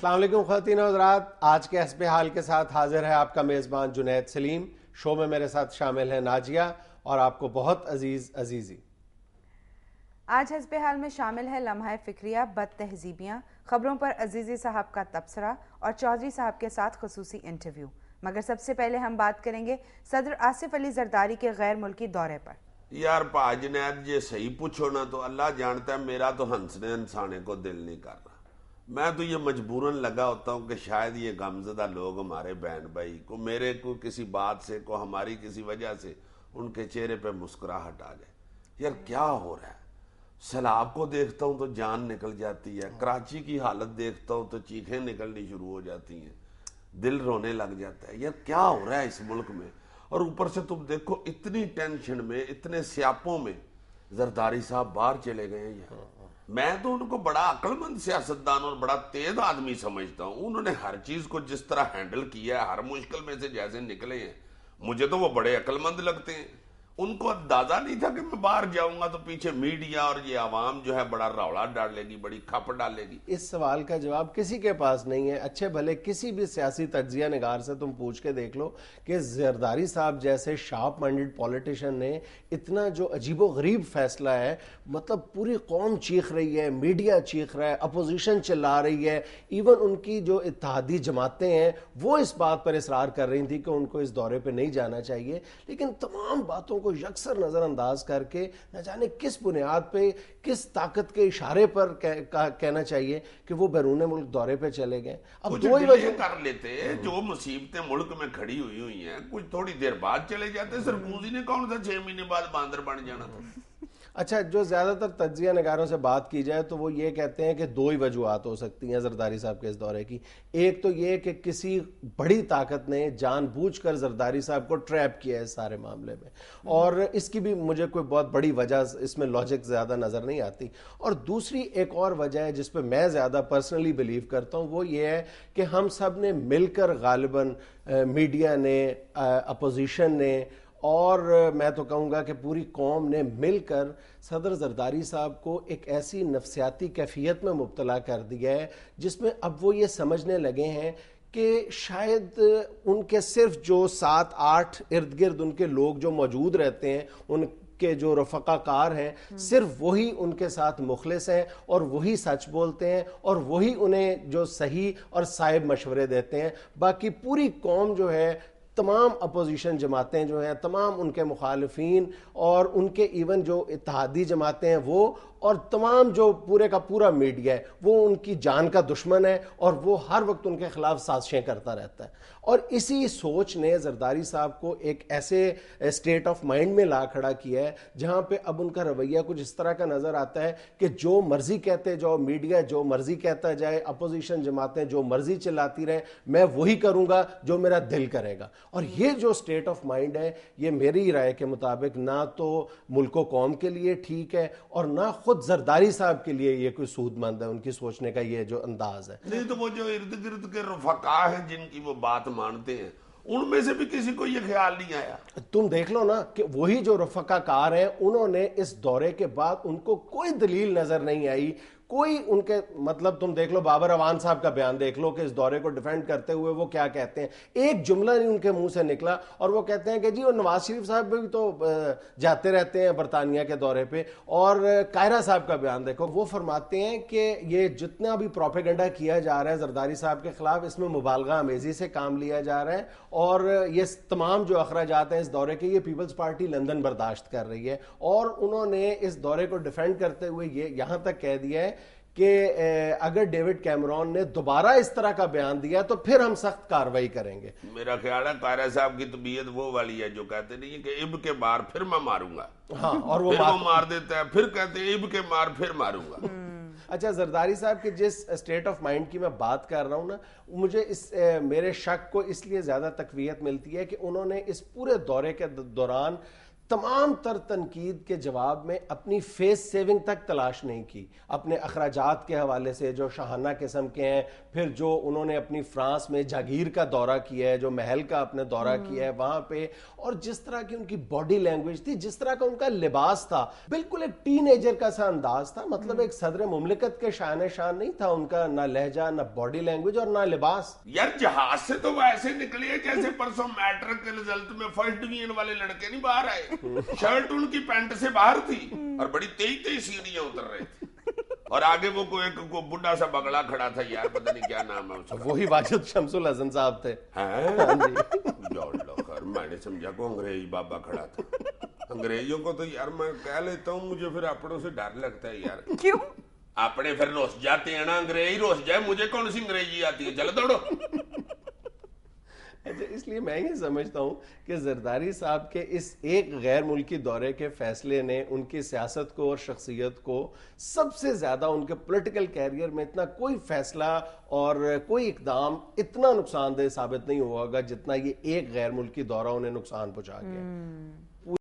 السلام علیکم خواتین و حضرات، آج کے حسب حال کے ساتھ حاضر ہے آپ کا میزبان جنید سلیم. شو میں میرے ساتھ شامل ہے ناجیہ اور آپ کو بہت عزیز عزیزی. آج حسب حال میں شامل ہے لمحہ فکریہ، بد تہذیبیاں، خبروں پر عزیزی صاحب کا تبصرہ اور چودھری صاحب کے ساتھ خصوصی انٹرویو. مگر سب سے پہلے ہم بات کریں گے صدر آصف علی زرداری کے غیر ملکی دورے پر. یار پا جنید یہ صحیح پوچھو نا تو اللہ جانتا ہے میرا تو ہنسنے انسانے کو دل نہیں کر رہا. میں تو یہ مجبوراً لگا ہوتا ہوں کہ شاید یہ غمزدہ لوگ ہمارے بہن بھائی کو میرے کو کسی بات سے کو ہماری کسی وجہ سے ان کے چہرے پہ مسکراہٹ آ جائے. یار کیا ہو رہا ہے؟ سیلاب کو دیکھتا ہوں تو جان نکل جاتی ہے، کراچی کی حالت دیکھتا ہوں تو چیخیں نکلنی شروع ہو جاتی ہیں، دل رونے لگ جاتا ہے. یار کیا ہو رہا ہے اس ملک میں؟ اور اوپر سے تم دیکھو اتنی ٹینشن میں، اتنے سیاپوں میں زرداری صاحب باہر چلے گئے ہیں. میں تو ان کو بڑا عقل مند سیاستدان اور بڑا تیز آدمی سمجھتا ہوں. انہوں نے ہر چیز کو جس طرح ہینڈل کیا ہے، ہر مشکل میں سے جیسے نکلے ہیں، مجھے تو وہ بڑے عقل مند لگتے ہیں. ان کو اندازہ نہیں تھا کہ میں باہر جاؤں گا تو پیچھے میڈیا اور یہ عوام جو ہے بڑا روڑا ڈالے گی، بڑی کھپ ڈالے گی. اس سوال کا جواب کسی کے پاس نہیں ہے. اچھے بھلے کسی بھی سیاسی تجزیہ نگار سے تم پوچھ کے دیکھ لو کہ زرداری صاحب جیسے شارپ مائنڈڈ پولیٹیشین نے اتنا جو عجیب و غریب فیصلہ ہے، مطلب پوری قوم چیخ رہی ہے، میڈیا چیخ رہا ہے، اپوزیشن چلا رہی ہے، ایون ان کی جو اتحادی جماعتیں ہیں وہ اس بات پر اصرار کر رہی تھی کہ ان کو اس دورے پہ نہیں جانا چاہیے. لیکن تمام باتوں کو یکسر نظر انداز کر کے نہ جانے کس بنیاد پہ، کس طاقت کے اشارے پر کہنا چاہیے کہ وہ بیرون ملک دورے پہ چلے گئے. اب دو ہی وجہ کر لیتے، جو مصیبتیں ملک میں کھڑی ہوئی ہیں کچھ تھوڑی دیر بعد چلے جاتے. سرکوزی نے کون تھا 6 مہینے بعد باندر بن جانا تھا. اچھا، جو زیادہ تر تجزیہ نگاروں سے بات کی جائے تو وہ یہ کہتے ہیں کہ دو ہی وجوہات ہو سکتی ہیں زرداری صاحب کے اس دورے کی. ایک تو یہ کہ کسی بڑی طاقت نے جان بوجھ کر زرداری صاحب کو ٹریپ کیا ہے اس سارے معاملے میں، اور اس کی بھی مجھے کوئی بہت بڑی وجہ اس میں لاجک زیادہ نظر نہیں آتی. اور دوسری ایک اور وجہ ہے جس پہ میں زیادہ پرسنلی بلیو کرتا ہوں، وہ یہ ہے کہ ہم سب نے مل کر غالباً میڈیا نے، اپوزیشن نے، اور میں تو کہوں گا کہ پوری قوم نے مل کر صدر زرداری صاحب کو ایک ایسی نفسیاتی کیفیت میں مبتلا کر دیا ہے جس میں اب وہ یہ سمجھنے لگے ہیں کہ شاید ان کے صرف جو 7-8 ارد گرد ان کے لوگ جو موجود رہتے ہیں، ان کے جو رفقا کار ہیں، صرف وہی ان کے ساتھ مخلص ہیں اور وہی سچ بولتے ہیں اور وہی انہیں جو صحیح اور صائب مشورے دیتے ہیں. باقی پوری قوم جو ہے، تمام اپوزیشن جماعتیں جو ہیں، تمام ان کے مخالفین اور ان کے ایون جو اتحادی جماعتیں ہیں وہ، اور تمام جو پورے کا پورا میڈیا ہے، وہ ان کی جان کا دشمن ہے اور وہ ہر وقت ان کے خلاف سازشیں کرتا رہتا ہے. اور اسی سوچ نے زرداری صاحب کو ایک ایسے اسٹیٹ آف مائنڈ میں لا کھڑا کیا ہے جہاں پہ اب ان کا رویہ کچھ اس طرح کا نظر آتا ہے کہ جو مرضی کہتے جاؤ، میڈیا جو مرضی کہتا جائے، اپوزیشن جماعتیں جو مرضی چلاتی رہیں، میں وہی کروں گا جو میرا دل کرے گا. اور یہ جو اسٹیٹ آف مائنڈ ہے، یہ میری رائے کے مطابق نہ تو ملک و قوم کے لیے ٹھیک ہے اور نہ خود زرداری صاحب کے لیے یہ کوئی سود مند ہے. ان کی سوچنے کا یہ جو انداز ہے، نہیں تو وہ جو ارد گرد کے رفقا ہیں جن کی وہ بات مانتے ہیں، ان میں سے بھی کسی کو یہ خیال نہیں آیا. تم دیکھ لو نا کہ وہی جو رفقا کار ہیں، انہوں نے اس دورے کے بعد ان کو کوئی دلیل نظر نہیں آئی، کوئی ان کے مطلب تم دیکھ لو بابر اوان صاحب کا بیان دیکھ لو کہ اس دورے کو ڈیفینڈ کرتے ہوئے وہ کیا کہتے ہیں. ایک جملہ نہیں ان کے منہ سے نکلا اور وہ کہتے ہیں کہ جی، اور نواز شریف صاحب بھی تو جاتے رہتے ہیں برطانیہ کے دورے پہ. اور قاہرہ صاحب کا بیان دیکھو، وہ فرماتے ہیں کہ یہ جتنا بھی پروپیگنڈا کیا جا رہا ہے زرداری صاحب کے خلاف، اس میں مبالغہ آمیزی سے کام لیا جا رہا ہے اور یہ تمام جو اخراجات ہیں اس دورے کے، یہ پیپلز پارٹی لندن برداشت کر رہی ہے. اور انہوں نے اس دورے کو ڈیفینڈ کرتے ہوئے یہ یہاں تک کہہ دیا ہے کہ اگر ڈیوڈ کیمرون نے دوبارہ اس طرح کا بیان دیا تو پھر ہم سخت کارروائی کریں گے. میرا خیال ہے قاہرہ صاحب کی طبیعت وہ والی ہے جو کہتے نہیں کہ اب کے مار پھر میں ماروں گا. ہاں، اور وہ مار دیتا ہے، پھر کہتے ہیں اب کے مار پھر ماروں گا. اچھا، زرداری صاحب کے جس اسٹیٹ آف مائنڈ کی میں بات کر رہا ہوں نا، مجھے میرے شک کو اس لیے زیادہ تقویت ملتی ہے کہ انہوں نے اس پورے دورے کے دوران تمام تر تنقید کے جواب میں اپنی فیس سیونگ تک تلاش نہیں کی. اپنے اخراجات کے حوالے سے جو شاہانہ قسم کے ہیں, پھر جو انہوں نے اپنی فرانس میں جاگیر کا دورہ کیا ہے, جو محل کا اپنے دورہ کیا ہے وہاں پہ, اور جس طرح کی ان کی باڈی لینگویج تھی, جس طرح کا ان کا لباس تھا, بالکل ایک ٹین ایجر کا سا انداز تھا. مطلب ایک صدر مملکت کے شان شان نہیں تھا ان کا, نہ لہجہ, نہ باڈی لینگویج اور نہ لباس. یار جہاز سے تو ویسے نکلے جیسے پرسوں میٹرک کے رزلٹ میں فرسٹ ڈویژن والے لڑکے نہیں باہر آئے. شرٹ ان کی پینٹ سے باہر تھی اور بڑی تیز سیڑھیاں اتر رہے تھے, اور آگے وہ کوئی بڈھا سا بگڑا کھڑا تھا, یار پتہ نہیں کیا نام ہے اس کا. وہی واجد شمس الحسن صاحب تھے. میں نے سمجھا کو انگریز بابا کھڑا تھا. انگریزوں کو تو یار میں کہہ لیتا ہوں, مجھے پھر اپنوں سے ڈر لگتا ہے یار. کیوں؟ اپنے پھر روس جاتے ہیں نا, انگریز روس جائے, مجھے کون سی انگریزی آتی ہے, چلو دوڑو. اس لیے میں یہ سمجھتا ہوں کہ زرداری صاحب کے اس ایک غیر ملکی دورے کے فیصلے نے ان کی سیاست کو اور شخصیت کو سب سے زیادہ, ان کے پولیٹیکل کیریئر میں اتنا کوئی فیصلہ اور کوئی اقدام اتنا نقصان دہ ثابت نہیں ہوا ہوگا جتنا یہ ایک غیر ملکی دورہ انہیں نقصان پہنچا گیا.